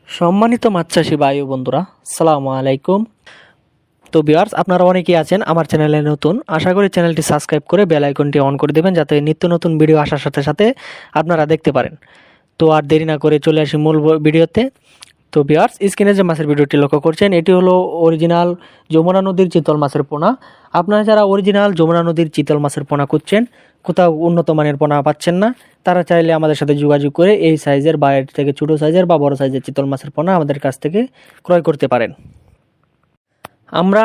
সম্মানিত মাছ চাষি ভাই ও বন্ধুরা, আসসালামু আলাইকুম। তো ভিউয়ার্স, আপনারা অনেকেই আছেন আমার চ্যানেলে নতুন। আশা করি চ্যানেলটি সাবস্ক্রাইব করে বেল আইকনটি অন করে দেবেন, যাতে নিত্য নতুন ভিডিও আসার সাথে সাথে আপনারা দেখতে পারেন। তো আর দেরি না করে চলে আসি মূল ভিডিওতে। তো ভিউয়ার্স, স্ক্রিনে যে মাছের ভিডিওটি লক্ষ্য করছেন, এটি হলো অরিজিনাল যমুনা নদীর চিতল মাছের পোনা। আপনারা যারা অরিজিনাল যমুনা নদীর চিতল মাছের পোনা খুঁজছেন, কোথাও উন্নত মানের পোনা পাচ্ছেন না, তারা চাইলে আমাদের সাথে যোগাযোগ করে এই সাইজের বা এর থেকে ছোটো সাইজের বা বড় সাইজের চিতল মাছের পোনা আমাদের কাছ থেকে ক্রয় করতে পারেন। আমরা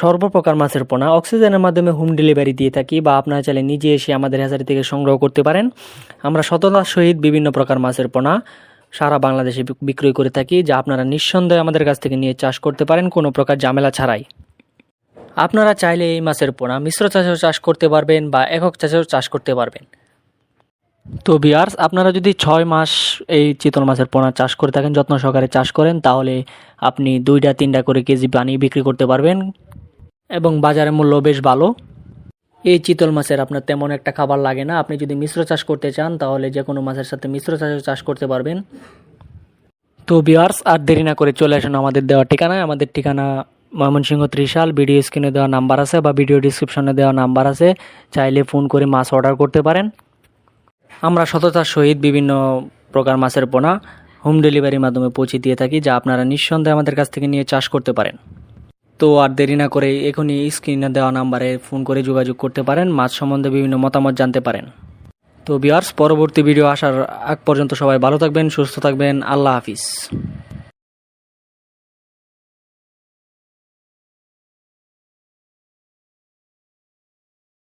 সর্বপ্রকার মাছের পোনা অক্সিজেনের মাধ্যমে হোম ডেলিভারি দিয়ে থাকি, বা আপনারা চাইলে নিজে এসে আমাদের হ্যাচারি থেকে সংগ্রহ করতে পারেন। আমরা সততার সহিত বিভিন্ন প্রকার মাছের পোনা সারা বাংলাদেশে বিক্রয় করে থাকি, যা আপনারা নিঃসন্দেহে আমাদের কাছ থেকে নিয়ে চাষ করতে পারেন কোনো প্রকার ঝামেলা ছাড়াই। আপনারা চাইলে এই মাছের পোনা মিশ্র চাষেও চাষ করতে পারবেন বা একক চাষেও চাষ করতে পারবেন। তো ভিউয়ার্স, আপনারা যদি 6 মাস এই চিতল মাছের পোনা চাষ করে থাকেন, যত্ন সহকারে চাষ করেন, তাহলে আপনি 2-3টা করে কেজি বানিয়ে বিক্রি করতে পারবেন এবং বাজারের মূল্য বেশ ভালো। এই চিতল মাছের আপনার তেমন একটা খাবার লাগে না। আপনি যদি মিশ্র চাষ করতে চান, তাহলে যে কোনো মাছের সাথে মিশ্র চাষেও চাষ করতে পারবেন। তো ভিউয়ার্স, আর দেরি না করে চলে আসুন আমাদের দেওয়া ঠিকানায়। আমাদের ঠিকানা ময়মনসিংহ ত্রিশাল। ভিডিও স্ক্রিনে দেওয়া নাম্বার আছে বা ভিডিও ডিসক্রিপশনে দেওয়া নাম্বার আছে, চাইলে ফোন করে মাছ অর্ডার করতে পারেন। আমরা সততার সহিত বিভিন্ন প্রকার মাছের পোনা হোম ডেলিভারির মাধ্যমে পৌঁছে দিয়ে থাকি, যা আপনারা নিঃসন্দেহে আমাদের কাছ থেকে নিয়ে চাষ করতে পারেন। তো আর দেরি না করে এখনই স্ক্রিনে দেওয়া নাম্বারে ফোন করে যোগাযোগ করতে পারেন, মাছ সম্বন্ধে বিভিন্ন মতামত জানতে পারেন। তো ভিউয়ার্স, পরবর্তী ভিডিও আসার আগ পর্যন্ত সবাই ভালো থাকবেন, সুস্থ থাকবেন। আল্লাহ হাফিজ।